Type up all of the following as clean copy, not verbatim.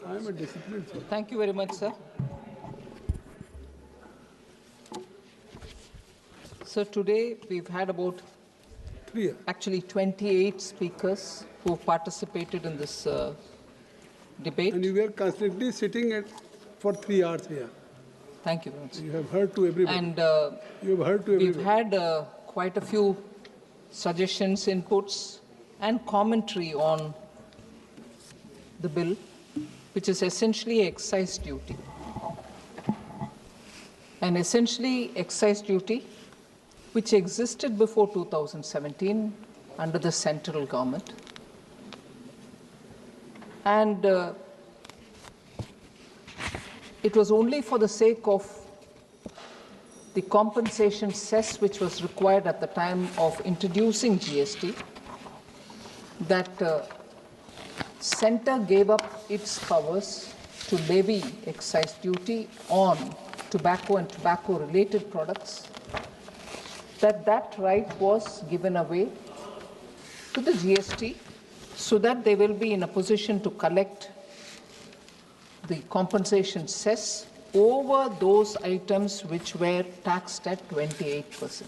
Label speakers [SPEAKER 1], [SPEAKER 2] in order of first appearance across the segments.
[SPEAKER 1] I am a disciplined sir.
[SPEAKER 2] Thank you very much, sir. So today we've had about actually 28 speakers who participated in this debate.
[SPEAKER 1] And you were constantly sitting for 3 hours here.
[SPEAKER 2] Thank you very much.
[SPEAKER 1] You have heard to everybody.
[SPEAKER 2] And
[SPEAKER 1] you have heard to everybody.
[SPEAKER 2] we've had quite a few suggestions, inputs, and commentary on the bill, which is essentially excise duty. And essentially excise duty, which existed before 2017 under the central government. And it was only for the sake of the compensation cess which was required at the time of introducing GST that Centre gave up its powers to levy excise duty on tobacco and tobacco-related products, that right was given away to the GST so that they will be in a position to collect the compensation cess over those items which were taxed at 28%.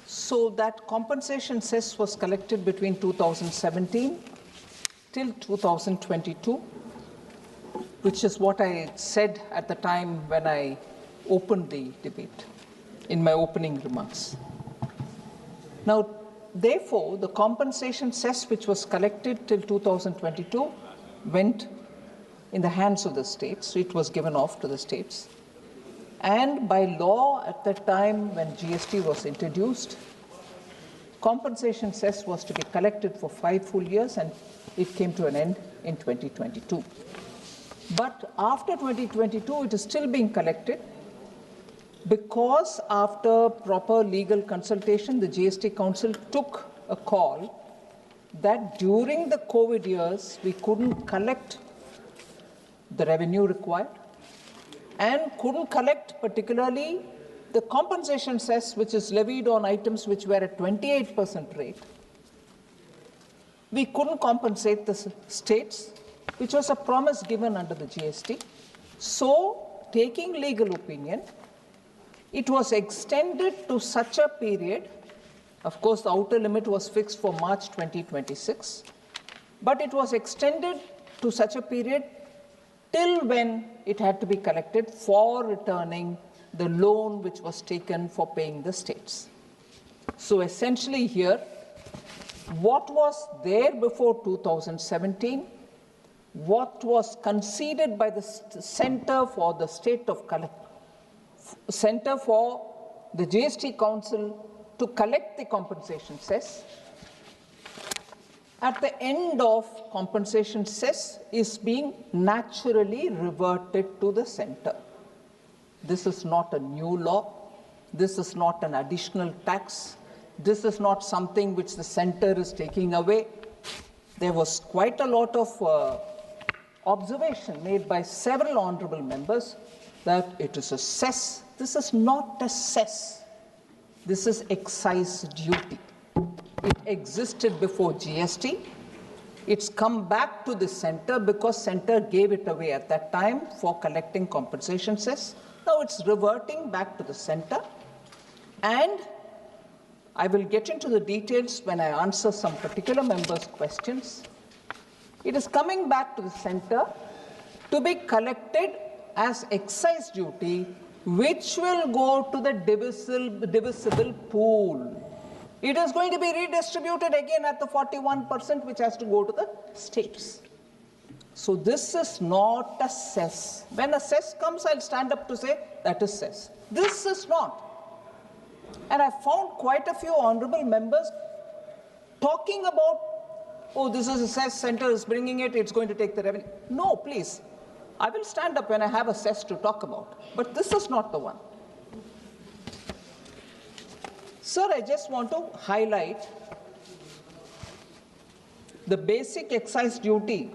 [SPEAKER 2] So that compensation cess was collected between 2017 till 2022, which is what I said at the time when I opened the debate in my opening remarks. Now, therefore, the compensation cess which was collected till 2022 went in the hands of the states. It was given off to the states. And by law at that time when GST was introduced, compensation cess was to be collected for 5 full years, and it came to an end in 2022. But after 2022, it is still being collected because after proper legal consultation, the GST Council took a call that during the COVID years, we couldn't collect the revenue required and couldn't collect particularly the compensation cess which is levied on items which were at 28% rate. We couldn't compensate the states, which was a promise given under the GST. So, taking legal opinion, it was extended to such a period. Of course, the outer limit was fixed for March 2026, but it was extended to such a period till when it had to be collected for returning the loan which was taken for paying the states. So essentially here, what was there before 2017, what was conceded by the Centre for the State of Centre for the GST Council to collect the compensation cess, at the end of compensation cess is being naturally reverted to the Centre. This is not a new law. This is not an additional tax. This is not something which the Centre is taking away. There was quite a lot of observation made by several honourable members that it is a cess. This is not a cess. This is excise duty. It existed before GST. It's come back to the Centre because Centre gave it away at that time for collecting compensation cess. Now it's reverting back to the Centre, and I will get into the details when I answer some particular members' questions. It is coming back to the Centre to be collected as excise duty, which will go to the divisible pool. It is going to be redistributed again at the 41%, which has to go to the states. So this is not a cess. When a cess comes, I'll stand up to say that is cess. This is not. And I found quite a few honourable members talking about, oh, this is a cess, Centre is bringing it, it's going to take the revenue. No, please. I will stand up when I have a cess to talk about. But this is not the one. Sir, I just want to highlight the basic excise duty.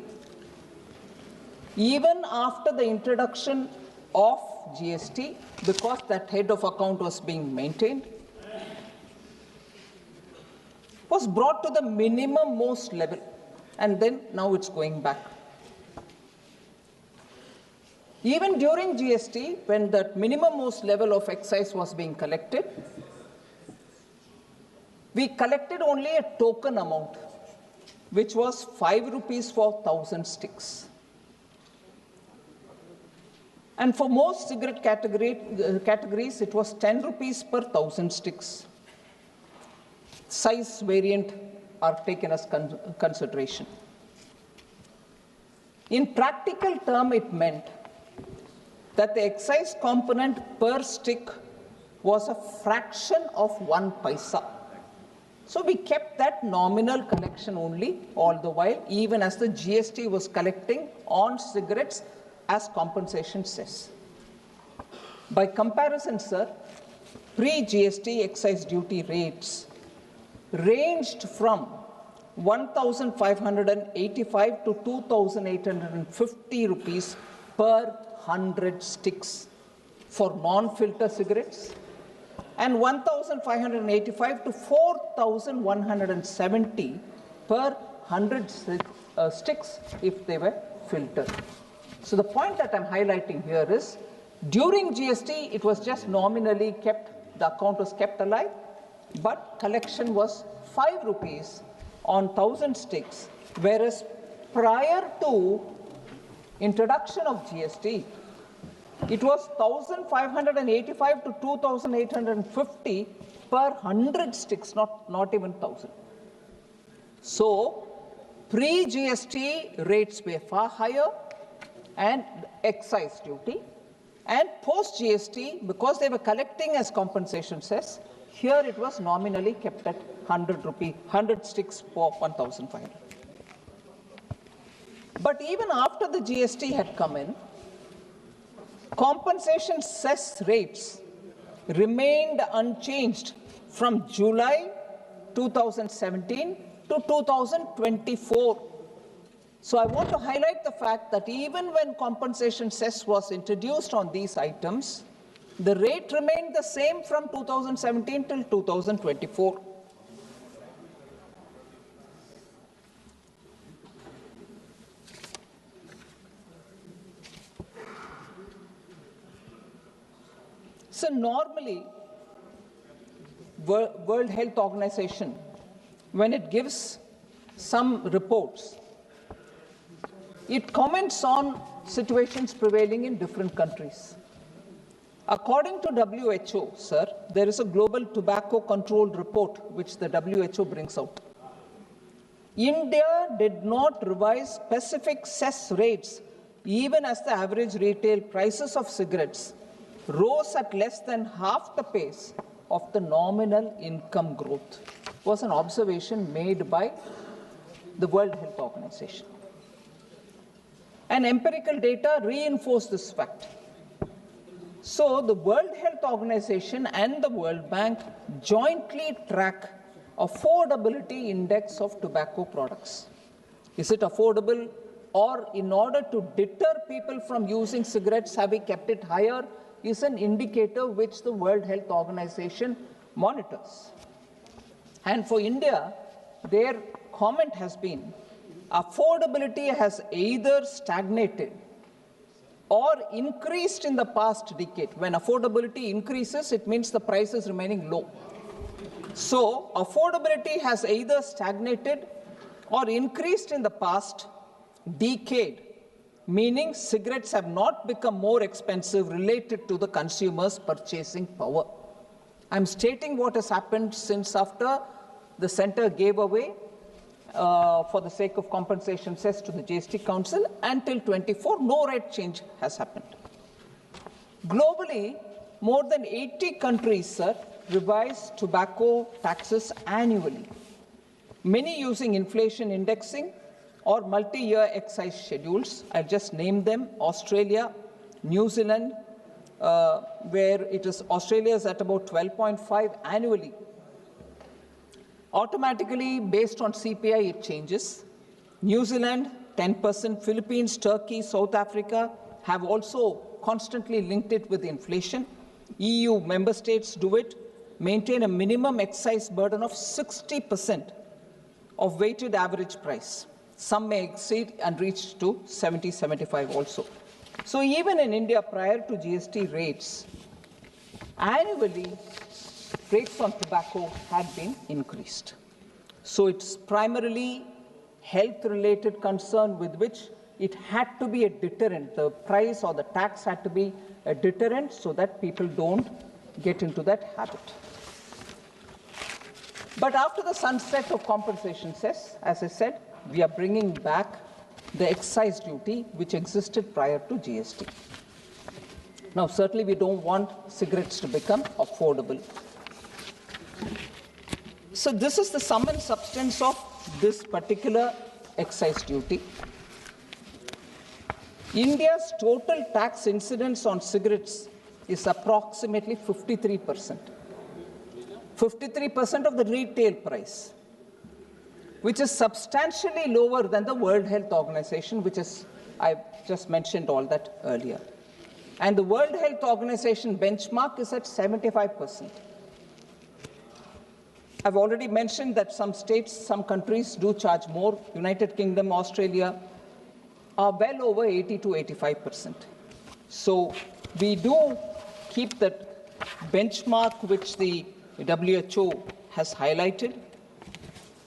[SPEAKER 2] Even after the introduction of GST because that head of account was being maintained, was brought to the minimum most level, and then now it's going back. Even during GST, when that minimum most level of excise was being collected, we collected only a token amount, which was 5 rupees for 1,000 sticks. And for most cigarette categories, it was 10 rupees per 1,000 sticks. Size variant are taken as consideration. In practical term, it meant that the excise component per stick was a fraction of 1 paisa. So we kept that nominal collection only all the while, even as the GST was collecting on cigarettes as compensation cess. By comparison, sir, pre-GST excise duty rates ranged from 1,585 to 2,850 rupees per 100 sticks for non-filter cigarettes, and 1,585 to 4,170 per 100 sticks if they were filtered. So the point that I'm highlighting here is, during GST, it was just nominally kept, the account was kept alive, but collection was 5 rupees on 1,000 sticks, whereas prior to introduction of GST, it was 1,585 to 2,850 per 100 sticks, not even 1,000. So, pre-GST rates were far higher and excise duty, and post-GST, because they were collecting as compensation cess, here it was nominally kept at 100 sticks for 1,500. But even after the GST had come in, compensation cess rates remained unchanged from July 2017 to 2024. So I want to highlight the fact that even when compensation cess was introduced on these items, the rate remained the same from 2017 till 2024. So normally, World Health Organization, when it gives some reports, it comments on situations prevailing in different countries. According to WHO, sir, there is a global tobacco control report which the WHO brings out. India did not revise specific cess rates even as the average retail prices of cigarettes rose at less than half the pace of the nominal income growth. It was an observation made by the World Health Organization. And empirical data reinforce this fact. So the World Health Organization and the World Bank jointly track affordability index of tobacco products. Is it affordable, or in order to deter people from using cigarettes, have we kept it higher? Is an indicator which the World Health Organization monitors. And for India, their comment has been, affordability has either stagnated or increased in the past decade. When affordability increases, it means the price is remaining low. So, affordability has either stagnated or increased in the past decade, meaning cigarettes have not become more expensive related to the consumer's purchasing power. I'm stating what has happened since after the centre gave away for the sake of compensation cess to the GST Council. Until 24, no rate change has happened. Globally, more than 80 countries, sir, revise tobacco taxes annually, many using inflation indexing or multi-year excise schedules. I'll just name them: Australia, New Zealand, where Australia is at about 12.5 annually. Automatically, based on CPI, it changes. New Zealand, 10%, Philippines, Turkey, South Africa have also constantly linked it with inflation. EU member states do it, maintain a minimum excise burden of 60% of weighted average price. Some may exceed and reach to 70, 75 also. So even in India, prior to GST rates, annually, rates on tobacco had been increased. So it's primarily health-related concern with which it had to be a deterrent. The price or the tax had to be a deterrent so that people don't get into that habit. But after the sunset of compensation cess, as I said, we are bringing back the excise duty which existed prior to GST. Now, certainly we don't want cigarettes to become affordable. So this is the sum and substance of this particular excise duty. India's total tax incidence on cigarettes is approximately 53%. 53% of the retail price, which is substantially lower than the World Health Organization, which is, I've just mentioned all that earlier. And the World Health Organization benchmark is at 75%. I've already mentioned that some states, some countries do charge more. United Kingdom, Australia are well over 80 to 85%. So we do keep that benchmark which the WHO has highlighted,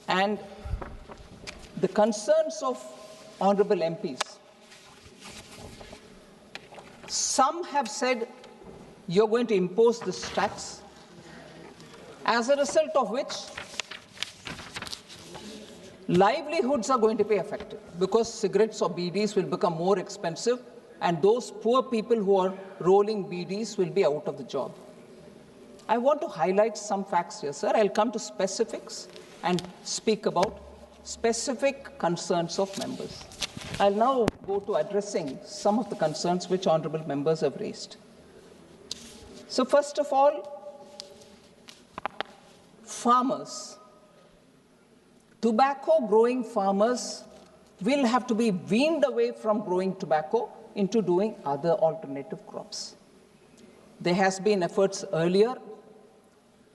[SPEAKER 2] and the concerns of honorable MPs. Some have said you're going to impose this tax, as a result of which livelihoods are going to be affected because cigarettes or Bidis will become more expensive and those poor people who are rolling Bidis will be out of the job. I want to highlight some facts here, sir. I'll come to specifics and speak about specific concerns of members. I'll now go to addressing some of the concerns which honorable members have raised. So first of all, farmers. Tobacco growing farmers will have to be weaned away from growing tobacco into doing other alternative crops. There has been efforts earlier.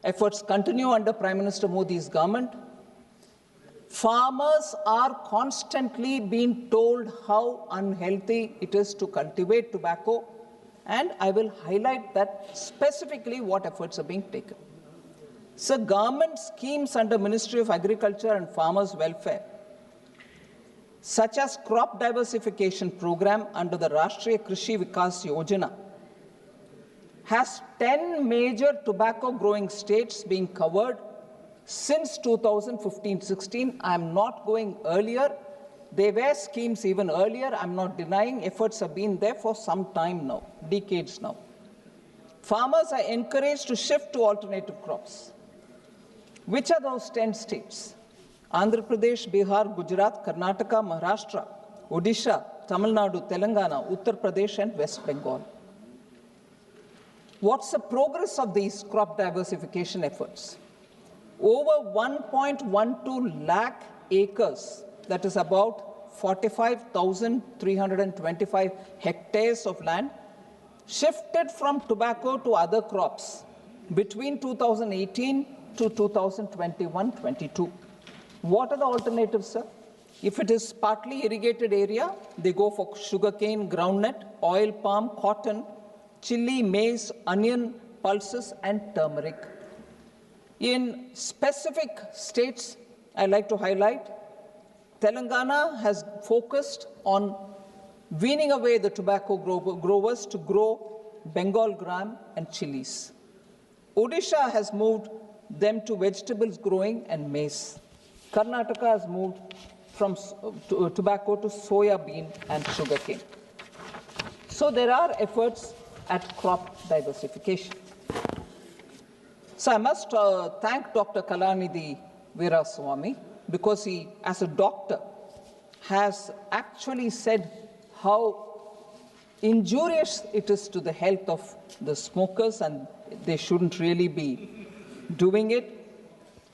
[SPEAKER 2] Efforts continue under Prime Minister Modi's government. Farmers are constantly being told how unhealthy it is to cultivate tobacco, and I will highlight that specifically what efforts are being taken. So government schemes under Ministry of Agriculture and Farmers Welfare, such as crop diversification program under the Rashtriya Krishi Vikas Yojana, has 10 major tobacco growing states being covered since 2015-16. I am not going earlier. There were schemes even earlier. I'm not denying efforts have been there for some time now, decades now. Farmers are encouraged to shift to alternative crops. Which are those 10 states? Andhra Pradesh, Bihar, Gujarat, Karnataka, Maharashtra, Odisha, Tamil Nadu, Telangana, Uttar Pradesh, and West Bengal. What's the progress of these crop diversification efforts? Over 1.12 lakh acres, that is about 45,325 hectares of land, shifted from tobacco to other crops between 2018 to 2021-22. What are the alternatives, sir? If it is partly irrigated area, they go for sugarcane, groundnut, oil palm, cotton, chili, maize, onion, pulses, and turmeric. In specific states, I'd like to highlight, Telangana has focused on weaning away the tobacco growers to grow Bengal gram and chilies. Odisha has moved them to vegetables growing and maize. Karnataka has moved from tobacco to soya bean and sugarcane. So there are efforts at crop diversification. So I must thank Dr. Kalanidhi Veeraswamy because he, as a doctor, has actually said how injurious it is to the health of the smokers and they shouldn't really be doing it.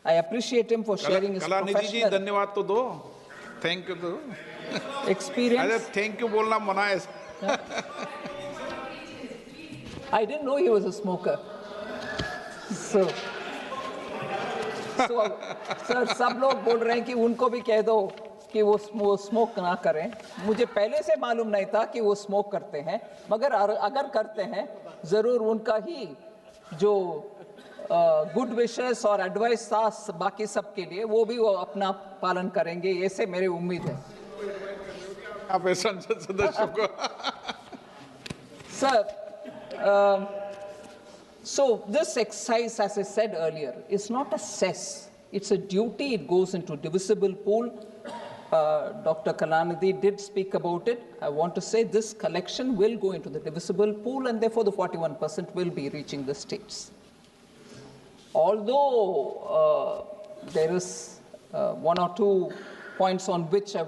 [SPEAKER 2] I appreciate him for sharing his professional
[SPEAKER 3] धन्यवाद तो दो, thank you तो.
[SPEAKER 2] experience.
[SPEAKER 3] अरे thank you बोलना मना है.
[SPEAKER 2] I didn't know he was a smoker. So sir सब लोग बोल रहे हैं कि उनको भी कह दो कि वो स्मोक ना करें. मुझे पहले से मालूम नहीं था कि वो स्मोक करते हैं, मगर अगर करते हैं ज़रूर उनका ही जो गुड विशेस और एडवाइस था बाकी सब के लिए वो भी वो अपना पालन करेंगे, ऐसे मेरी उम्मीद है.
[SPEAKER 3] आप संसद सदस्य को
[SPEAKER 2] Sir, so this exercise, as I said earlier, is not a cess. It's a duty. It goes into divisible pool. Dr. Kalanidhi did speak about it. I want to say this collection will go into the divisible pool, and therefore the 41% will be reaching the states. Although there is one or two points on which I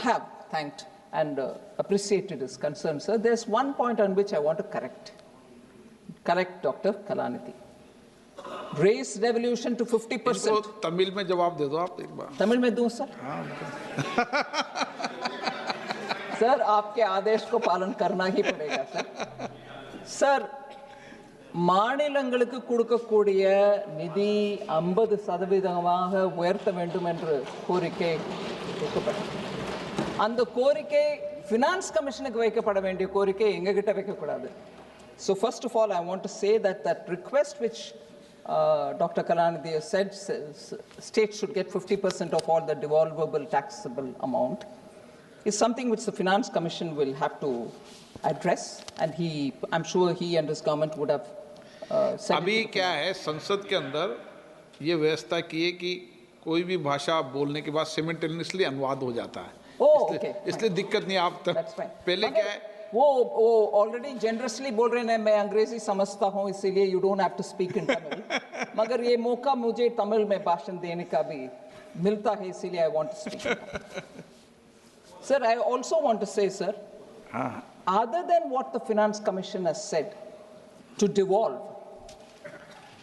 [SPEAKER 2] have thanked and appreciated his concern, sir. There's one point on which I want to correct Dr. Kalanidhi. Raise devolution to 50%.
[SPEAKER 3] इनको तमिल में जवाब दे दो आप एक बार.
[SPEAKER 2] तमिल में दूं sir? Sir आपके आदेश को पालन करना ही पड़ेगा सर. सर மாநிலங்களுக்கு கொடுக்கக்கூடிய நிதி 50% உயர்த்த வேண்டும் என்று கோரிக்கை வைக்கப்பட்டது. அந்த கோரிக்கை ஃபினான்ஸ் கமிஷனுக்கு வைக்கப்பட வேண்டிய கோரிக்கை எங்க கிட்ட வைக்கக்கூடாது. So first of all, I want to say that request which Dr. Kalanidhi has said states should get 50% of all the devolvable taxable amount is something which the Finance Commission will have to address, and I'm sure he and his government would have said.
[SPEAKER 3] अभी क्या है, संसद के अंदर ये व्यवस्था की है कि कोई भी भाषा बोलने के बाद सिमिल्टेनियसली अनुवाद हो जाता है. इसलिए दिक्कत नहीं. आप पहले क्या है
[SPEAKER 2] वो ऑलरेडी जेनरसली बोल रहे हैं मैं अंग्रेजी समझता हूं इसीलिए you don't have to speak in Tamil. मगर ये मौका मुझे तमिल में भाषण देने का भी मिलता है, इसीलिए I want to speak. Sir I also want to say sir, other than what the Finance Commission has said to devolve,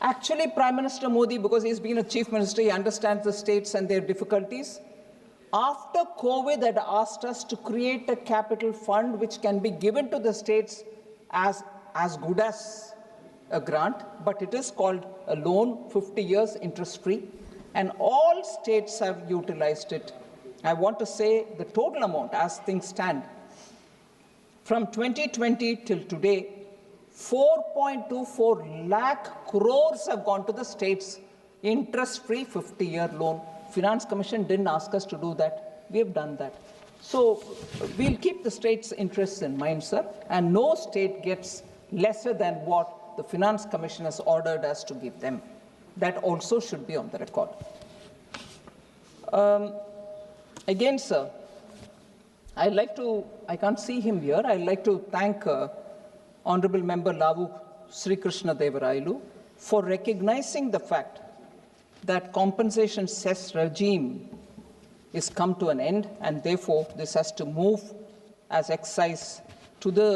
[SPEAKER 2] actually Prime Minister Modi, because he's been a chief minister, he understands the states and their difficulties. After COVID, had asked us to create a capital fund which can be given to the states as good as a grant, but it is called a loan, 50 years interest-free, and all states have utilized it. I want to say the total amount as things stand, from 2020 till today, 4.24 lakh crores have gone to the states, interest-free 50-year loan. Finance Commission didn't ask us to do that. We have done that. So we'll keep the state's interests in mind, sir, and no state gets lesser than what the Finance Commission has ordered us to give them. That also should be on the record. Again, sir, I can't see him here. I'd like to thank Honorable Member Lavu Sri Krishna Devarailu for recognizing the fact that compensation cess regime is come to an end, and therefore this has to move as excise to the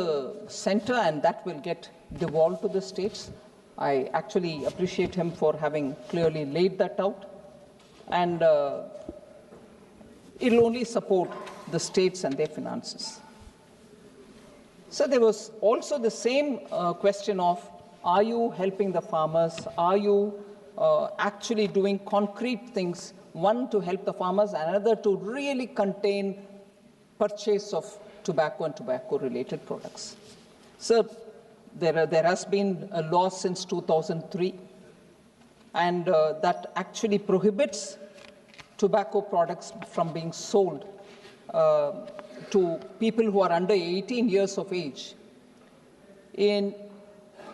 [SPEAKER 2] center, and that will get devolved to the states. I actually appreciate him for having clearly laid that out, and it will only support the states and their finances. So there was also the same question of, are you helping the farmers? Are you actually doing concrete things, one to help the farmers, another to really contain purchase of tobacco and tobacco-related products? So there has been a law since 2003, and that actually prohibits tobacco products from being sold to people who are under 18 years of age in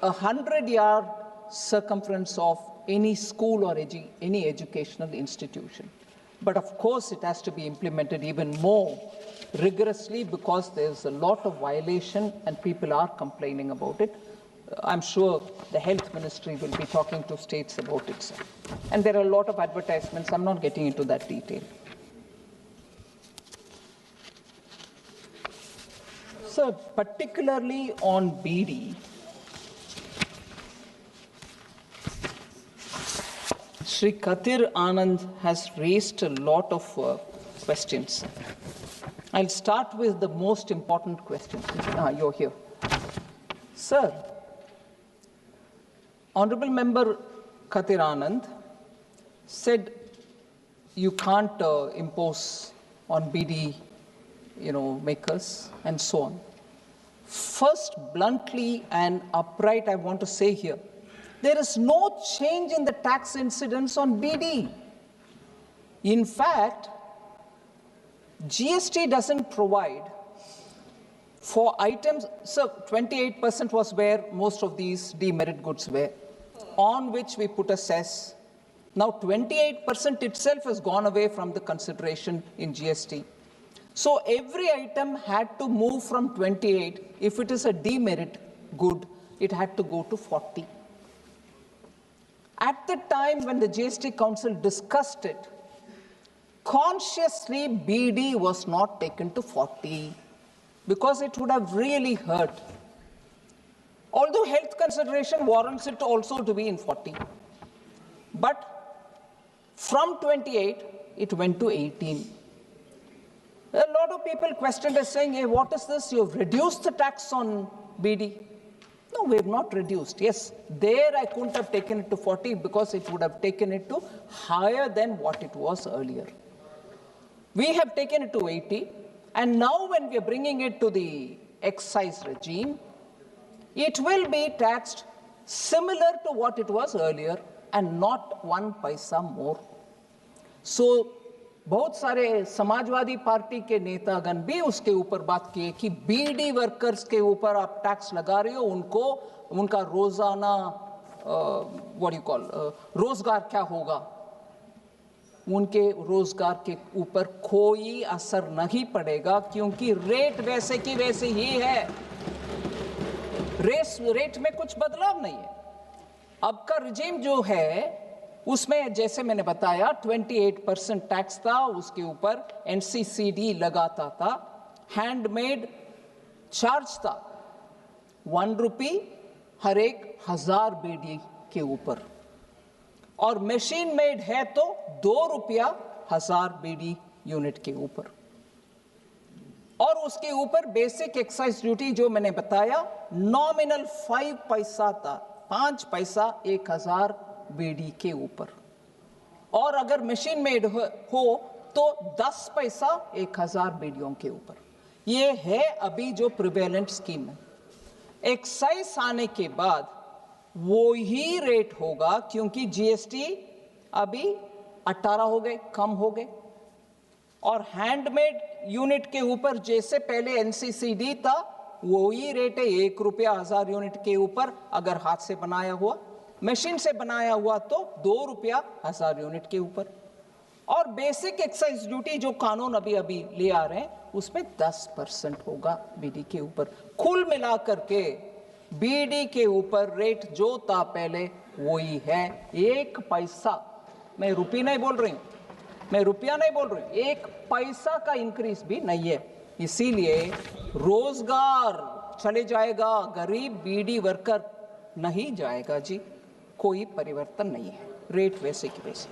[SPEAKER 2] 100-yard circumference of any school or any educational institution. But of course, it has to be implemented even more rigorously because there's a lot of violation and people are complaining about it. I'm sure the health ministry will be talking to states about it, sir. And there are a lot of advertisements. I'm not getting into that detail. So particularly on Bidi, Sri Kathir Anand has raised a lot of questions. I'll start with the most important question. You're here. Sir, Honorable Member Khatir Anand said you can't impose on Bidi, makers and so on. First, bluntly and upright, I want to say here, there is no change in the tax incidence on Bidi. In fact, GST doesn't provide for items, so 28% was where most of these demerit goods were, on which we put a cess. Now 28% itself has gone away from the consideration in GST. So every item had to move from 28. If it is a demerit good, it had to go to 40. At the time when the GST Council discussed it, consciously Bidi was not taken to 40 because it would have really hurt. Although health consideration warrants it also to be in 40. But from 28, it went to 18. A lot of people questioned us saying, hey, what is this? You've reduced the tax on Bidi. No, we have not reduced. Yes, there I couldn't have taken it to 40 because it would have taken it to higher than what it was earlier. We have taken it to 80, and now when we are bringing it to the excise regime, it will be taxed similar to what it was earlier and not 1 paisa more. So, बहुत सारे Samajwadi party के नेतागण भी उसके ऊपर बात किए कि बीडी वर्कर्स के ऊपर आप टैक्स लगा रहे हो, उनको उनका रोजाना रोजगार क्या होगा, उनके रोजगार के ऊपर कोई असर नहीं पड़ेगा क्योंकि रेट वैसे की वैसे ही है, रेट में कुछ बदलाव नहीं है। अब का रिजीम जो है उसमें जैसे मैंने बताया 28% टैक्स था, उसके ऊपर एनसीसीडी लगाता था, हैंडमेड चार्ज था 1 रुपी हर एक 1000 बीडी के ऊपर, और मशीन मेड है तो 2 रुपया 1000 बीडी यूनिट के ऊपर, और उसके ऊपर बेसिक एक्साइज ड्यूटी जो मैंने बताया नॉमिनल 5 पैसा था, 5 पैसा 1000 बीडी के ऊपर, और अगर मशीन मेड हो तो 10 पैसा 1000 बीडियों के ऊपर। ये है अभी जो प्रिवेलेंट स्कीम है। एक्साइज आने के बाद वो ही रेट होगा क्योंकि जीएसटी अभी 18 हो गए, कम हो गए, और हैंडमेड यूनिट के ऊपर जैसे पहले एनसीसीडी था वो ही रेट है, 1 रुपया 1000 यूनिट के ऊपर अगर हाथ से बनाया हुआ, मशीन से बनाया हुआ तो 2 रुपया 1000 यूनिट के ऊपर, और बेसिक एक्साइज ड्यूटी जो कानून अभी ले आ रहे हैं उसमें 10% होगा बीडी के ऊपर। कुल मिलाकर के बीडी के ऊपर रेट जो था पहले वही है, 1 पैसा, मैं रुपया नहीं बोल रही हूं, 1 पैसा का इंक्रीज भी नहीं है। इसीलिए रोजगार चले जाएगा, गरीब बीडी वर्कर नहीं जाएगा जी, कोई परिवर्तन नहीं है, रेट वैसे की वैसे।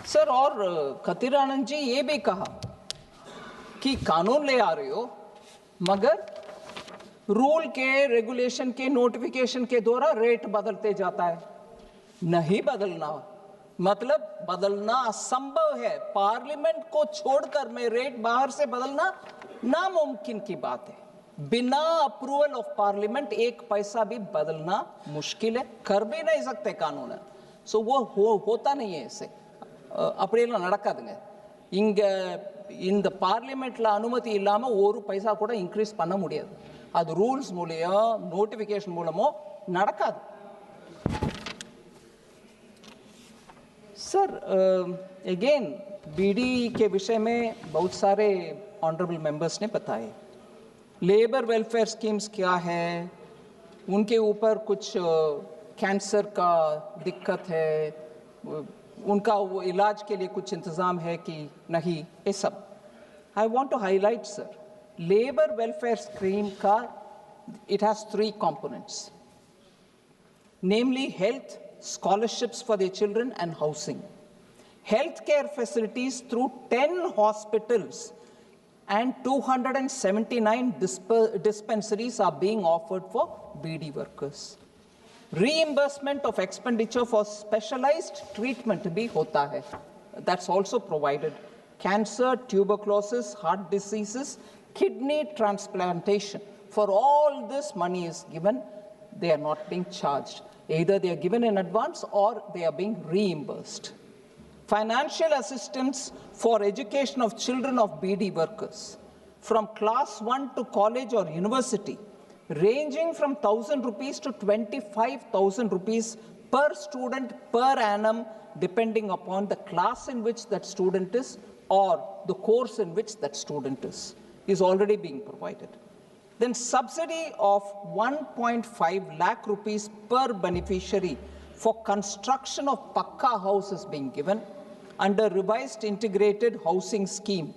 [SPEAKER 2] सर, और खतीर आनंद जी ये भी कहा कि कानून ले आ रहे हो मगर रूल के, रेगुलेशन के, नोटिफिकेशन के द्वारा रेट बदलते जाता है। नहीं बदलना, मतलब बदलना असंभव है, पार्लियामेंट को छोड़कर मैं रेट बाहर से बदलना नामुमकिन की बात है। बिना अप्रूवल ऑफ पार्लियामेंट 1 पैसा भी बदलना मुश्किल है, कर भी नहीं सकते कानून है। सो वो होता नहीं है ऐसे, அப்படியெல்லாம் நடக்காதுங்க। இங்க இந்த பார்லிமெண்ட்ல அனுமதி இல்லாம 1 பைசா கூட இன்க்ரீஸ் பண்ண முடியாது, அது ரூல்ஸ் மூலமோ நோட்டிஃபிகேஷன் மூலமோ நடக்காது। सर, अगेन बीडी के विषय में बहुत सारे ऑनरेबल मेंबर्स ने बताए, लेबर वेलफेयर स्कीम्स क्या है, उनके ऊपर कुछ कैंसर का दिक्कत है, उनका वो इलाज के लिए कुछ इंतज़ाम है कि नहीं, ये सब। I want to highlight sir labor welfare scheme it has three components, namely health, scholarships for their children, and housing. Healthcare facilities through 10 hospitals and 279 dispensaries are being offered for Bidi workers. Reimbursement of expenditure for specialized treatment bhi hota hai. That's also provided. Cancer, tuberculosis, heart diseases, kidney transplantation. For all this money is given, they are not being charged. Either they are given in advance or they are being reimbursed. Financial assistance for education of children of Bidi workers from class 1 to college or university, ranging from 1,000 rupees to 25,000 rupees per student per annum, depending upon the class in which that student is or the course in which that student is already being provided. Then subsidy of 1.5 lakh rupees per beneficiary for construction of Pakka house is being given under revised integrated housing scheme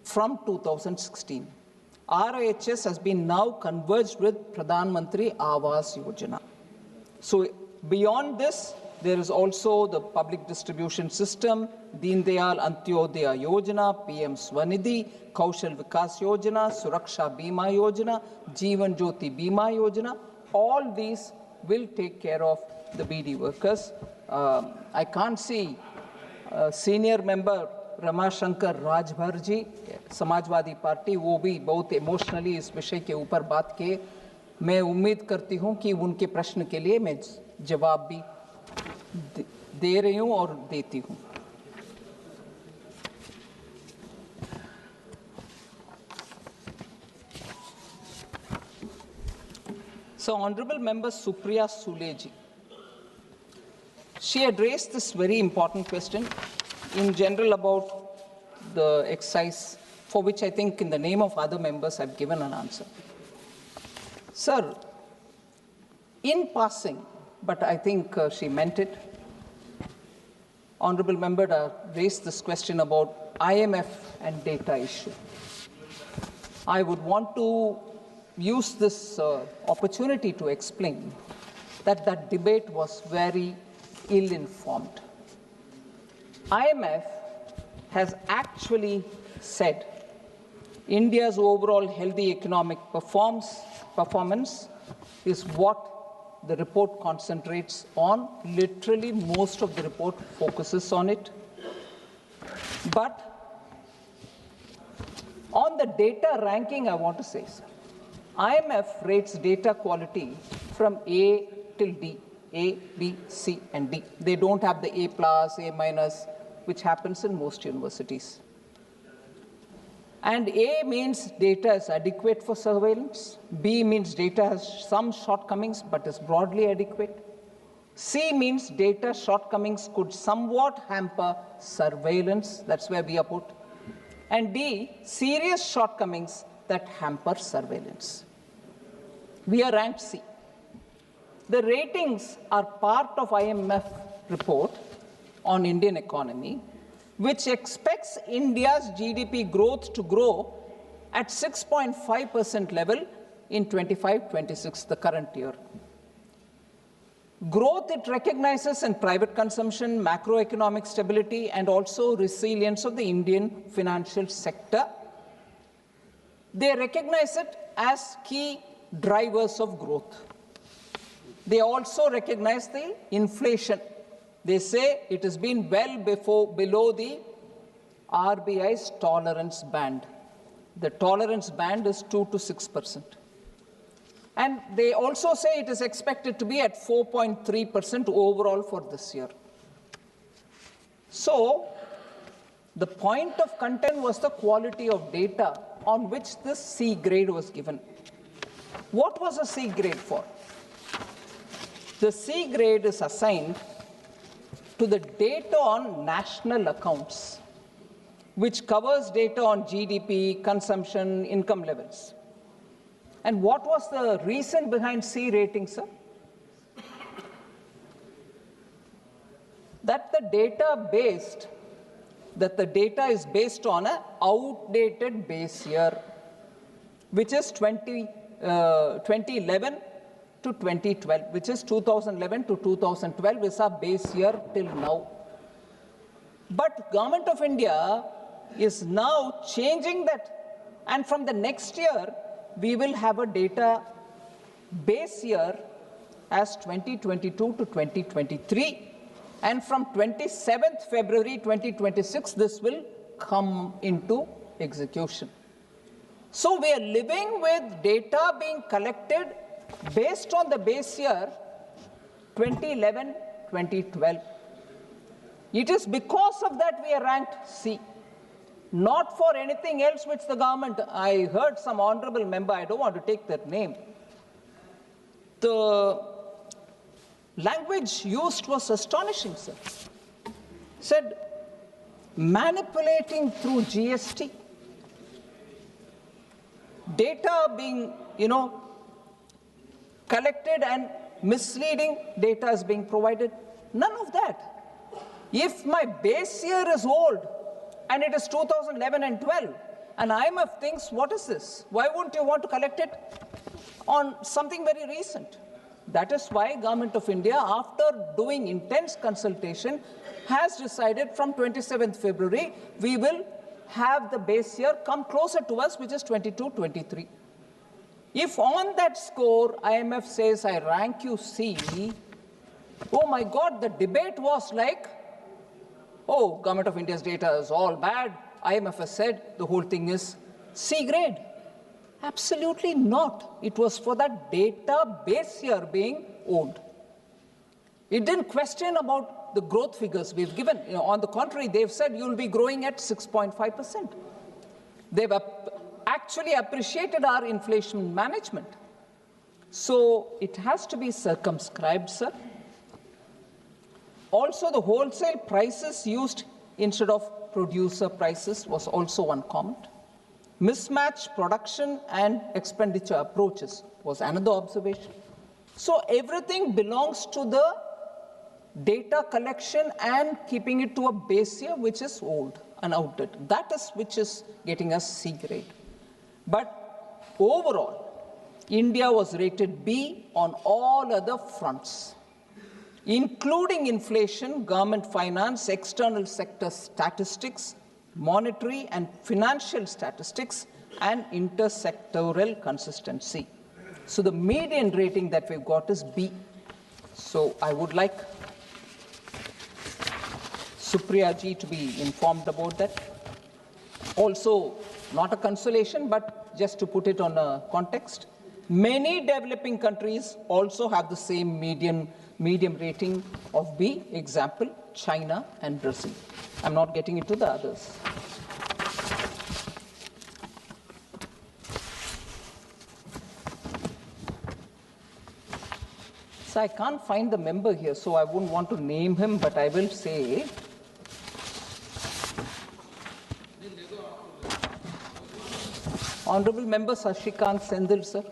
[SPEAKER 2] from 2016. RHS has been now converged with Pradhan Mantri Awas Yojana. So beyond this, there is also the public distribution system, Deen Dayal Antyodaya Yojana, PM Swanidhi, Kaushal Vikas Yojana, Suraksha Bima Yojana, Jeevan Jyoti Bima Yojana. All these will take care of the Bidi workers. I can't see senior member Ramashankar Rajbhar ji Samajwadi Party वो भी बहुत emotionally इस विषय के ऊपर बात किए। मैं उम्मीद करती हूं कि उनके प्रश्न के लिए मैं जवाब भी दे रही हूं और देती हूं। So Honorable Member Supriya Sule ji, she had raised this very important question in general about the excise, for which I think in the name of other members I've given an answer. Sir, in passing, but I think she meant it, Honorable Member raised this question about IMF and data issue. I would want to use this opportunity to explain that that debate was very ill-informed. IMF has actually said India's overall healthy economic performance is what the report concentrates on. Literally, most of the report focuses on it. But on the data ranking, I want to say, sir, IMF rates data quality from A till D, A, B, C, and D. They don't have the A+, A-, which happens in most universities. And A means data is adequate for surveillance. B means data has some shortcomings but is broadly adequate. C means data shortcomings could somewhat hamper surveillance. That's where we are put. And D, serious shortcomings that hamper surveillance. We are ranked C. The ratings are part of IMF report on Indian economy, which expects India's GDP growth to grow at 6.5% level in 25-26, the current year. Growth it recognizes in private consumption, macroeconomic stability, and also resilience of the Indian financial sector. They recognize it as key drivers of growth. They also recognize the inflation. They say it has been well below the RBI's tolerance band. The tolerance band is 2 to 6%. And they also say it is expected to be at 4.3% overall for this year. So, the point of content was the quality of data on which this C grade was given. What was a C grade for? The C grade is assigned to the data on national accounts, which covers data on GDP, consumption, income levels. And what was the reason behind C rating, sir? That the data is based on an outdated base year. which is 2011 to 2012, which is 2011 to 2012 is our base year till now. But Government of India is now changing that, and from the next year, we will have a data base year as 2022 to 2023, and from 27th February 2026, this will come into execution. So we are living with data being collected based on the base year 2011-2012. It is because of that we are ranked C, not for anything else which the government, I heard some honorable member, I don't want to take that name, the language used was astonishing, sir. Said, manipulating through GST, data being, collected and misleading data is being provided. None of that. If my base year is old and it is 2011 and 12, and IMF thinks, what is this? Why wouldn't you want to collect it on something very recent? That is why Government of India, after doing intense consultation, has decided from 27th February, we will have the base year come closer to us, which is 22-23. If on that score, IMF says, I rank you C, oh my God, the debate was like, oh, Government of India's data is all bad. IMF has said the whole thing is C grade. Absolutely not. It was for that data base year being owned. It didn't question about the growth figures we've given. On the contrary, they've said you'll be growing at 6.5%. They've actually appreciated our inflation management. So it has to be circumscribed, sir. Also, the wholesale prices used instead of producer prices was also one comment. Mismatched production and expenditure approaches was another observation. So everything belongs to the data collection and keeping it to a base year which is old and outdated. That is which is getting us C grade. But overall, India was rated B on all other fronts, including inflation, government finance, external sector statistics, monetary and financial statistics, and intersectoral consistency. So the median rating that we've got is B. So I would like Supriya ji to be informed about that. Also, not a consolation, but just to put it on a context, many developing countries also have the same medium rating of B, example, China and Brazil. I'm not getting into the others. So I can't find the member here, so I wouldn't want to name him, but I will say, Honorable Member Sashikant Sendil, sir.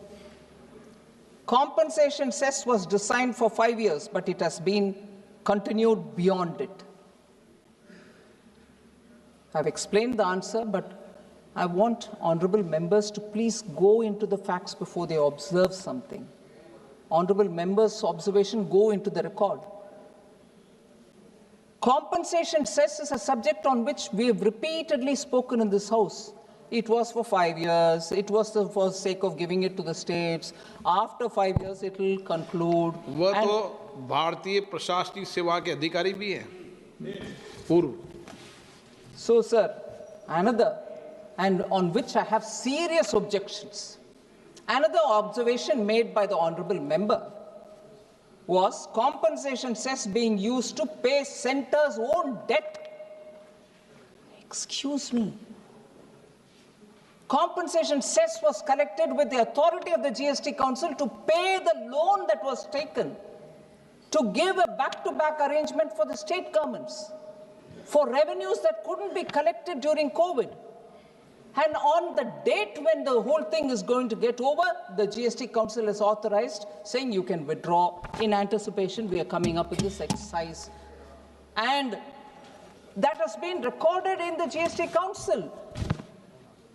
[SPEAKER 2] Compensation cess was designed for 5 years, but it has been continued beyond it. I've explained the answer, but I want honorable members to please go into the facts before they observe something. Honorable members' observation go into the record. Compensation cess is a subject on which we have repeatedly spoken in this House. It was for 5 years. It was for the sake of giving it to the states. After 5 years, it will conclude.
[SPEAKER 3] वो तो भारतीय प्रशासनिक सेवा के अधिकारी भी हैं पूर्व.
[SPEAKER 2] So, sir, another, and on which I have serious objections. Another observation made by the honorable member was compensation cess being used to pay centre's own debt. Excuse me. Compensation cess was collected with the authority of the GST Council to pay the loan that was taken, to give a back-to-back arrangement for the state governments, for revenues that couldn't be collected during COVID. And on the date when the whole thing is going to get over, the GST Council is authorized, saying you can withdraw. In anticipation, we are coming up with this exercise. And that has been recorded in the GST Council.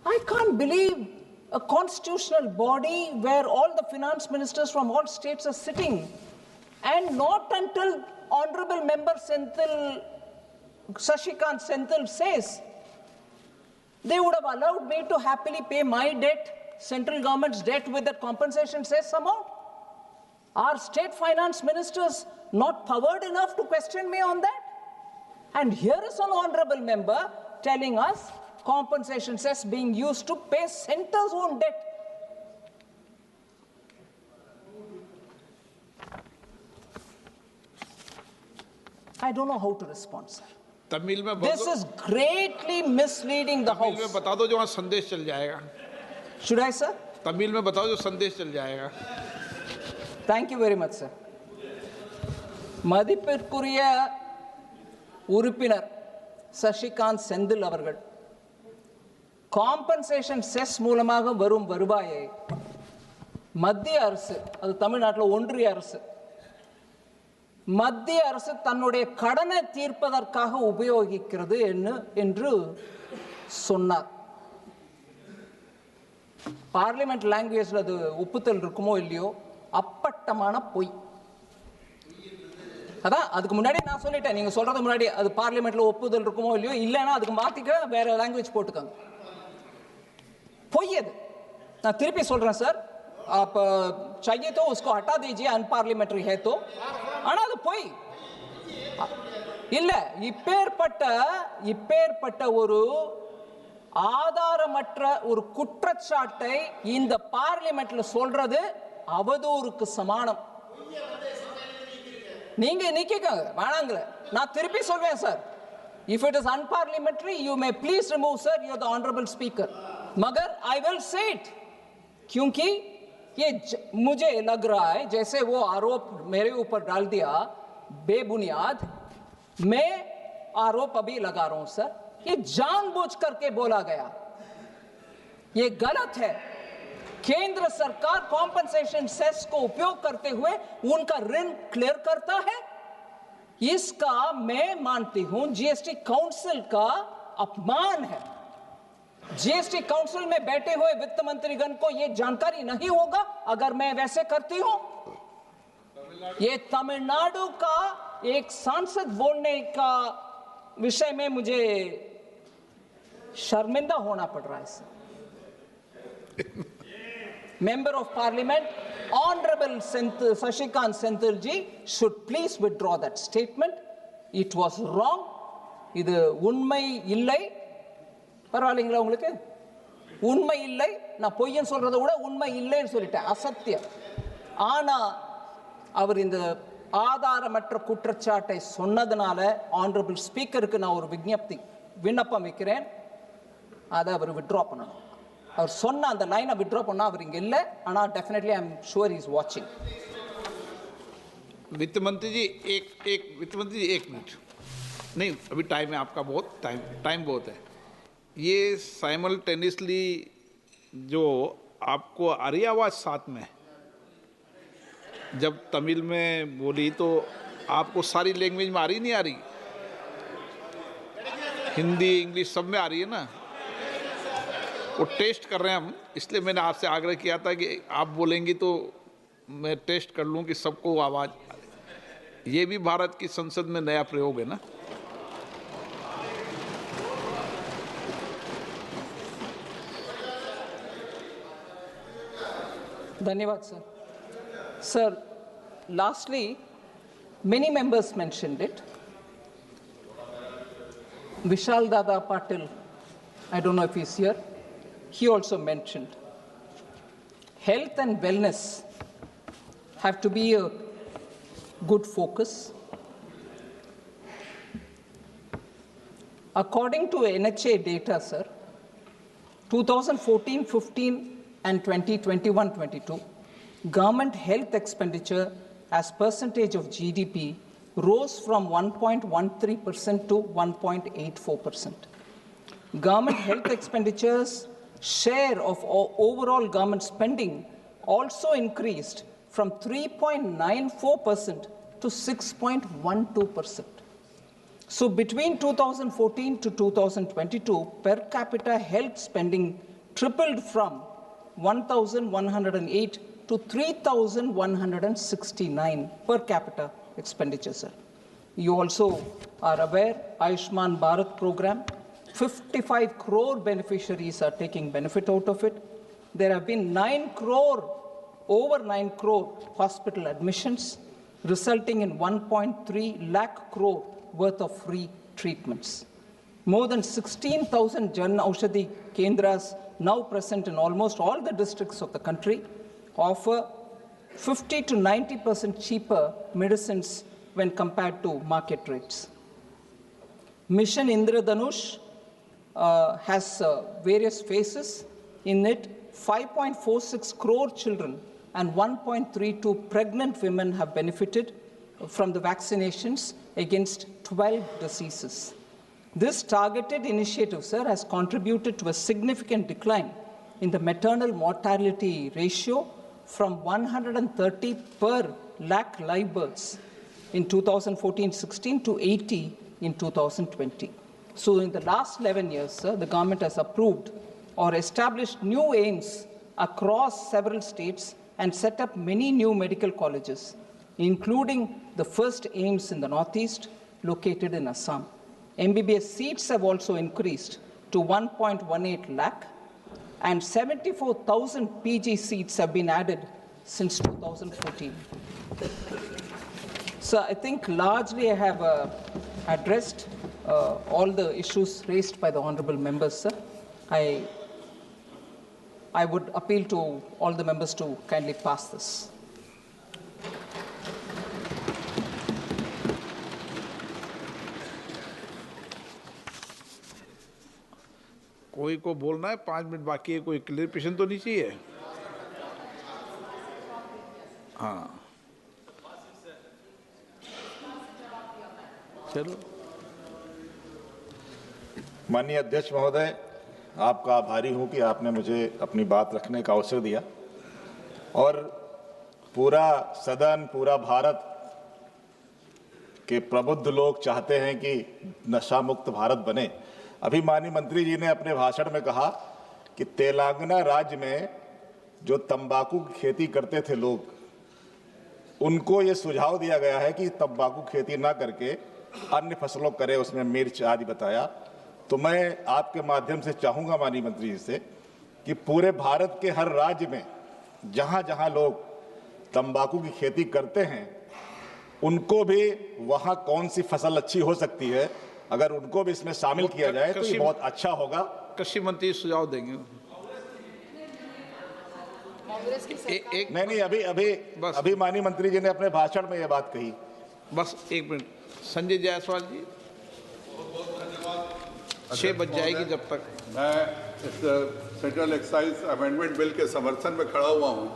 [SPEAKER 2] I can't believe a constitutional body where all the finance ministers from all states are sitting, and not until Honorable Member Sashikant Senthil says, they would have allowed me to happily pay my debt, central government's debt, with that compensation cess amount. Are state finance ministers not powered enough to question me on that? And here is an honorable member telling us compensation cess being used to pay centre's own debt. I don't know how to respond, sir.
[SPEAKER 3] Tamil में
[SPEAKER 2] This is greatly misleading the
[SPEAKER 3] Tamil में
[SPEAKER 2] House.
[SPEAKER 3] बता दो जो वहाँ संदेश चल जाएगा.
[SPEAKER 2] Should I, sir?
[SPEAKER 3] Tamil में बताओ जो संदेश चल जाएगा.
[SPEAKER 2] Thank you very much, sir. மதிப்பிற்குரிய உறுப்பினர் சசிகாந்த் செந்தில் அவர்கள் காம்பன்சேஷன் செஸ் மூலமாக வரும் வருவாயை மத்திய அரசு, அது தமிழ்நாட்டில் ஒன்றிய அரசு, மத்திய அரசு தன்னுடைய கடனை தீர்ப்பதற்காக உபயோகிக்கிறது என்று சொன்னார். பார்லிமெண்ட் லாங்குவேஜில் அது ஒப்புதல் இருக்குமோ இல்லையோ, அப்பட்டமான பொய். அதான் அதுக்கு முன்னாடி நான் சொல்லிட்டேன், நீங்க சொல்றது முன்னாடி அது பார்லிமெண்ட்ல ஒப்புதல் இருக்குமோ இல்லையோ, இல்லைன்னா அதுக்கு மாத்திக்க வேற லாங்குவேஜ் போட்டுக்காங்க. பொய் அது. நான் திருப்பி சொல்றேன் சார், आप चाहिए तो उसको हटा दीजिए, अनपार्लियामेंट्री है तो. ஆனா அது பொய் இல்ல. இப்பேற்பட்ட ஒரு ஆதாரமற்ற ஒரு குற்றச்சாட்டை இந்த பார்லிமெண்ட்ல சொல்றது அவதூறுக்கு சமானம். நீங்க நிக்கங்க வேணாங்களே, நான் திருப்பி சொல்வேன் sir. If it is unparliamentary, you may please remove, sir. You are the honorable speaker. मगर I will say it, क्योंकि ये मुझे लग रहा है जैसे वो आरोप मेरे ऊपर डाल दिया बेबुनियाद. मैं आरोप अभी लगा रहा हूं सर, ये जानबूझ करके बोला गया, ये गलत है. केंद्र सरकार कॉम्पनसेशन सेस को उपयोग करते हुए उनका ऋण क्लियर करता है. इसका मैं मानती हूं जीएसटी काउंसिल का अपमान है. जीएसटी काउंसिल में बैठे हुए वित्त मंत्रीगण को यह जानकारी नहीं होगा अगर मैं वैसे करती हूं. ये तमिलनाडु का एक सांसद बोलने का विषय में मुझे शर्मिंदा होना पड़ रहा है. Member of Parliament, Honorable Sashikant Senthil ji should please withdraw that statement. It was wrong. இது உண்மை இல்லை. பரவாயில்லைங்களா உங்களுக்கு? உண்மை இல்லை. நான் பொய்யன்னு சொல்றதை விட உண்மை இல்லைன்னு சொல்லிட்டேன், அசத்தியம். ஆனா அவர் இந்த ஆதாரமற்ற குற்றச்சாட்டை சொன்னதுனால ஆனரபிள் ஸ்பீக்கருக்கு நான் ஒரு விண்ணப்பம் வைக்கிறேன், அதை அவர் வித்ட்ரா பண்ணணும். அவர் சொன்ன அந்த லைனை வித்ட்ரா பண்ணா அவர் இங்க இல்ல, ஆனா definitely I am sure he is watching.
[SPEAKER 3] वित्त मंत्री जी एक मिनट. नहीं, अभी टाइम है आपका, बहुत टाइम बहुत है. ये साइमल्टेनियसली जो आपको आ रही आवाज साथ में, जब तमिल में बोली तो आपको सारी लैंग्वेज में आ रही नहीं आ रही? हिंदी इंग्लिश सब में आ रही है ना? वो टेस्ट कर रहे हैं हम, इसलिए मैंने आपसे आग्रह किया था कि आप बोलेंगी तो मैं टेस्ट कर लूं कि सबको आवाज. ये भी भारत की संसद में नया प्रयोग है ना.
[SPEAKER 2] धन्यवाद sir. Sir, lastly, many members mentioned it. Vishal Dada Patil, I don't know if he's here, he also mentioned health and wellness have to be a good focus. According to NHA data, sir, 2014-15 and 2021-22, government health expenditure as percentage of GDP rose from 1.13% to 1.84%. Government health expenditures share of overall government spending also increased from 3.94% to 6.12%. So between 2014 to 2022, per capita health spending tripled from 1,108 to 3,169 per capita expenditure, sir. You also are aware, Ayushman Bharat program, 55 crore beneficiaries are taking benefit out of it. There have been over 9 crore hospital admissions, resulting in 1.3 lakh crore worth of free treatments. More than 16,000 Jan Aushadhi Kendras, now present in almost all the districts of the country, offer 50 to 90% cheaper medicines when compared to market rates. Mission Indradhanush has various phases. In it, 5.46 crore children and 1.32 pregnant women have benefited from the vaccinations against 12 diseases. This targeted initiative, sir, has contributed to a significant decline in the maternal mortality ratio from 130 per lakh live births in 2014-16 to 80 in 2020. So in the last 11 years, sir, the government has approved or established new aims across several states and set up many new medical colleges, including the first aims in the Northeast, located in Assam. MBBS seats have also increased to 1.18 lakh, and 74,000 PG seats have been added since 2014. So I think largely I have addressed all the issues raised by the honorable members, sir. I would appeal to all the members to kindly pass this.
[SPEAKER 3] कोई को बोलना है, 5 minute बाकी है, कोई clarification तो नहीं चाहिए? हाँ, चलो।
[SPEAKER 4] माननीय अध्यक्ष महोदय, आपका आभारी हूं कि आपने मुझे अपनी बात रखने का अवसर दिया और पूरा सदन, पूरा भारत के प्रबुद्ध लोग चाहते हैं कि नशा मुक्त भारत बने। अभी माननीय मंत्री जी ने अपने भाषण में कहा कि तेलंगाना राज्य में जो तंबाकू की खेती करते थे लोग, उनको ये सुझाव दिया गया है कि तंबाकू खेती ना करके अन्य फसलों करें, उसमें मिर्च आदि बताया। तो मैं आपके माध्यम से चाहूँगा माननीय मंत्री जी से कि पूरे भारत के हर राज्य में जहाँ जहाँ लोग तंबाकू की खेती करते हैं, उनको भी वहाँ कौन सी फसल अच्छी हो सकती है, अगर उनको भी इसमें शामिल किया जाए तो ये बहुत अच्छा होगा।
[SPEAKER 3] कृषि मंत्री सुझाव देंगे।
[SPEAKER 4] नहीं, अभी माननीय मंत्री जी ने अपने भाषण में ये बात कही।
[SPEAKER 3] बस एक मिनट, संजय जायसवाल जी। 6 बज जाएगी जब तक।
[SPEAKER 5] मैं इस सेंट्रल एक्साइज अमेंडमेंट बिल के समर्थन में खड़ा हुआ हूं।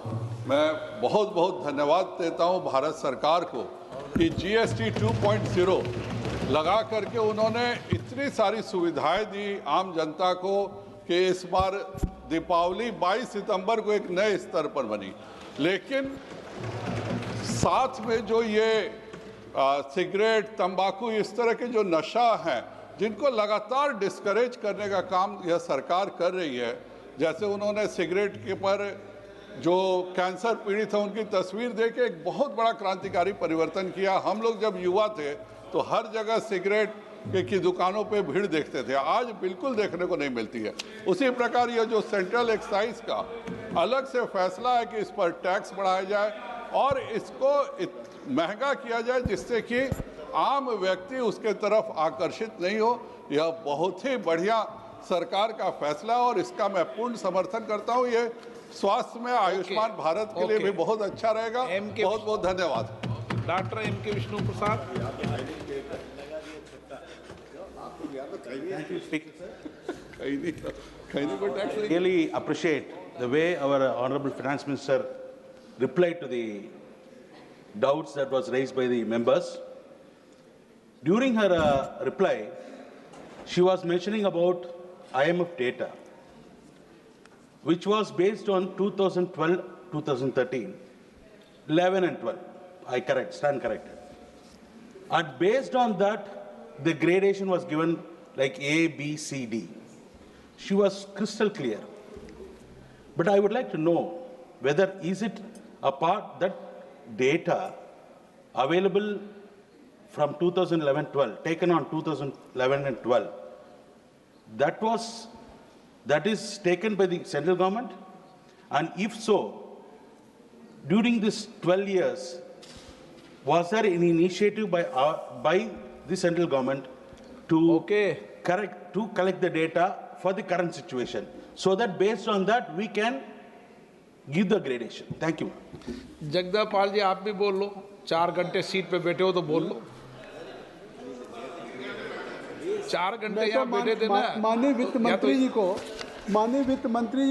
[SPEAKER 5] मैं बहुत बहुत धन्यवाद देता हूं भारत सरकार को कि GST 2.0 लगा करके उन्होंने इतनी सारी सुविधाएं दी आम जनता को कि इस बार दीपावली 22 सितंबर को एक नए स्तर पर बनी। लेकिन साथ में जो ये सिगरेट, तंबाकू, इस तरह के जो नशा हैं, जिनको लगातार डिस्करेज करने का काम यह सरकार कर रही है। जैसे उन्होंने सिगरेट के पर जो कैंसर पीड़ित है उनकी तस्वीर दे के एक बहुत बड़ा क्रांतिकारी परिवर्तन किया। हम लोग जब युवा थे तो हर जगह सिगरेट की दुकानों पे भीड़ देखते थे, आज बिल्कुल देखने को नहीं मिलती है। उसी प्रकार ये जो सेंट्रल एक्साइज का अलग से फैसला है कि इस पर टैक्स बढ़ाया जाए और इसको महंगा किया जाए जिससे कि आम व्यक्ति उसके तरफ आकर्षित नहीं हो, यह बहुत ही बढ़िया सरकार का फैसला है और इसका मैं पूर्ण समर्थन करता हूँ। ये स्वास्थ्य में आयुष्मान भारत के लिए भी बहुत अच्छा रहेगा। बहुत बहुत धन्यवाद।
[SPEAKER 3] Doctor M.K. Vishnu Prasad.
[SPEAKER 6] Really appreciate the way our Honorable Finance Minister replied to the doubts that was raised by the members. During her reply, she was mentioning about IMF data, which was based on 2012, 2013, 11 and 12. I stand corrected. And based on that, the gradation was given like A, B, C, D. She was crystal clear. But I would like to know whether is it a part that data available from 2011-12, taken on 2011 and 12, that is taken by the central government? And if so, during this 12 years, was there any initiative by the central government to collect the data for the current situation, so that based on that we can give the gradation? Thank you.
[SPEAKER 3] जगदापाल जी आप भी बोल लो, 4 घंटे seat पे बैठे हो तो बोल लो। 4 घंटे यहाँ बैठे थे ना।
[SPEAKER 1] माननीय वित्त मंत्री जी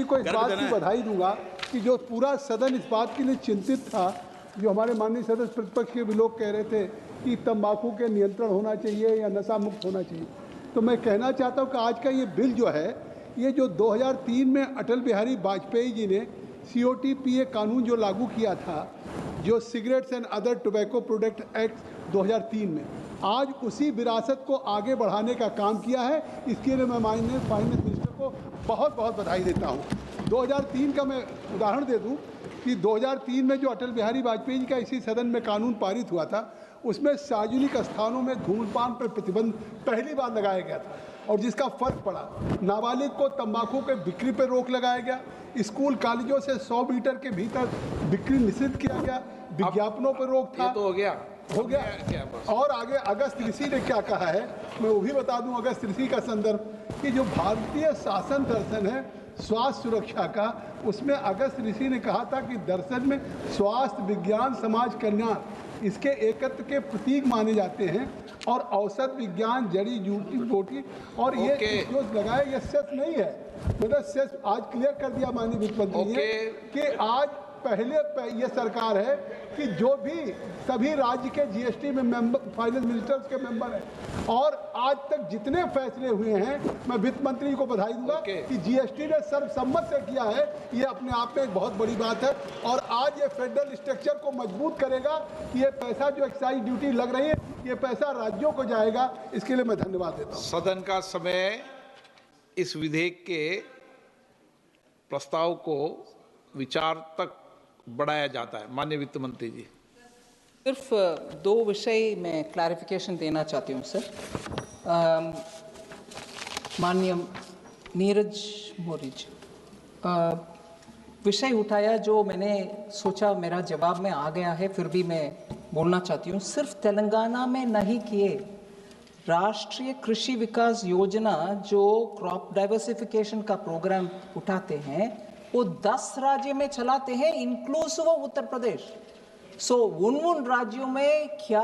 [SPEAKER 1] को इस बात की बधाई दूंगा कि जो पूरा सदन इस बात के लिए चिंतित था, जो हमारे माननीय सदस्य प्रतिपक्ष के भी लोग कह रहे थे कि तंबाकू के नियंत्रण होना चाहिए या नशा मुक्त होना चाहिए, तो मैं कहना चाहता हूं कि आज का ये बिल जो है, ये जो 2003 में अटल बिहारी वाजपेयी जी ने COTPA कानून जो लागू किया था, जो cigarettes and other tobacco product act 2003 में, आज उसी विरासत को आगे बढ़ाने का काम किया है। इसके लिए मैं माननीय फाइनेंस मिनिस्टर को बहुत बहुत बधाई देता हूँ। 2003 का मैं उदाहरण दे दूँ कि 2003 में जो अटल बिहारी वाजपेयी जी का इसी सदन में कानून पारित हुआ था, उसमें सार्वजनिक स्थानों में धूम्रपान पर प्रतिबंध पहली बार लगाया गया था, और जिसका फर्क पड़ा, नाबालिग को तंबाकू के बिक्री पर रोक लगाया गया, स्कूल कॉलेजों से 100 मीटर के भीतर बिक्री निषिद्ध किया गया, विज्ञापनों पर रोक था।
[SPEAKER 3] ये तो हो गया।
[SPEAKER 1] और आगे अगस्त ऋषि ने क्या कहा है, मैं वो भी बता दूं, अगस्त ऋषि का संदर्भ कि जो भारतीय शासन दर्शन है स्वास्थ्य सुरक्षा का, उसमें अगस्त ऋषि ने कहा था कि दर्शन में स्वास्थ्य, विज्ञान, समाज कल्याण इसके एकत्व के प्रतीक माने जाते हैं, और औषध विज्ञान, जड़ी बूटी, और ये जो लगाया ये सेस नहीं है, मतलब सेस आज क्लियर कर दिया माननीय वित्त मंत्री ने कि आज पहले ये सरकार है कि जो भी सभी राज्य के GST में मेंबर, फाइनेंस मिनिस्टर्स के मेंबर हैं, और आज तक जितने फैसले हुए हैं, मैं वित्त मंत्री को बधाई दूंगा कि GST ने सर्वसम्मत से किया है। ये अपने आप में एक बहुत बड़ी बात है, और आज ये फेडरल स्ट्रक्चर को मजबूत करेगा कि ये पैसा जो एक्साइज ड्यूटी लग रही है, ये पैसा राज्यों को जाएगा। इसके लिए मैं धन्यवाद देता हूँ।
[SPEAKER 3] सदन का समय इस विधेयक के प्रस्ताव को विचार तक बढ़ाया जाता है। माननीय वित्त मंत्री जी,
[SPEAKER 2] सिर्फ 2 विषय में क्लैरिफिकेशन देना चाहती हूँ सर। माननीय नीरज मौर्य जी, विषय उठाया जो मैंने सोचा मेरा जवाब में आ गया है, फिर भी मैं बोलना चाहती हूँ। सिर्फ तेलंगाना में नहीं किए, राष्ट्रीय कृषि विकास योजना जो क्रॉप डाइवर्सिफिकेशन का प्रोग्राम उठाते हैं, वो 10 राज्य में चलाते हैं, इंक्लूसिव ऑफ उत्तर प्रदेश। सो उन राज्यों में क्या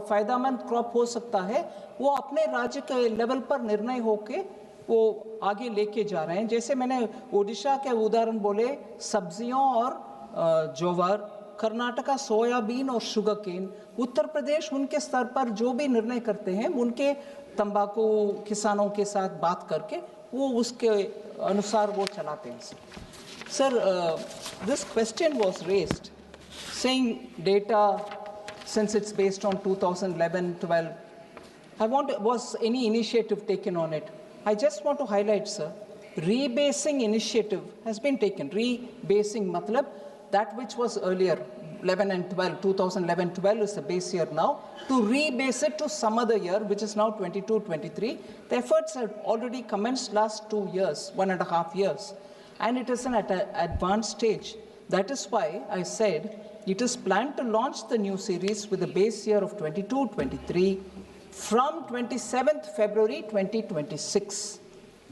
[SPEAKER 2] फायदेमंद क्रॉप हो सकता है, वो अपने राज्य के लेवल पर निर्णय होके वो आगे लेके जा रहे हैं। जैसे मैंने ओडिशा के उदाहरण बोले, सब्जियों और ज्वार, कर्नाटका सोयाबीन और शुगर केन, उत्तर प्रदेश उनके स्तर पर जो भी निर्णय करते हैं, उनके तंबाकू किसानों के साथ बात करके वो उसके अनुसार वो चलाते हैं। Sir, this question was raised, saying data, since it's based on 2011-12, was any initiative taken on it? I just want to highlight, sir, rebasing initiative has been taken. Rebasing, matlab, that which was earlier, 11 and 12, 2011-12 is the base year now, to rebase it to some other year, which is now 22-23. The efforts have already commenced last 2 years, 1.5 years. And it is at an advanced stage. That is why I said it is planned to launch the new series with a base year of 22-23 from 27th February 2026.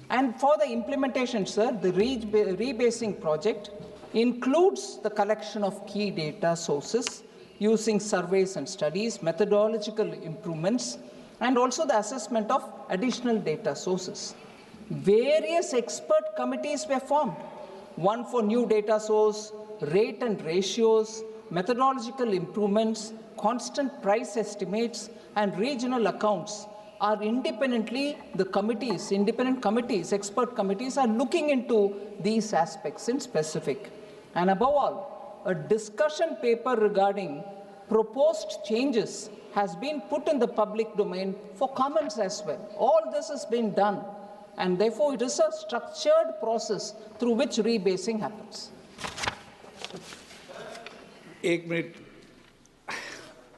[SPEAKER 2] And for the implementation, sir, the rebasing project includes the collection of key data sources using surveys and studies, methodological improvements, and also the assessment of additional data sources. Various expert committees were formed, one for new data source, rate and ratios, methodological improvements, constant price estimates, and regional accounts are independently, the committees, independent committees, expert committees are looking into these aspects in specific. And above all, a discussion paper regarding proposed changes has been put in the public domain for comments as well. All this has been done and therefore it is a structured process through which rebasing happens.
[SPEAKER 3] एक minute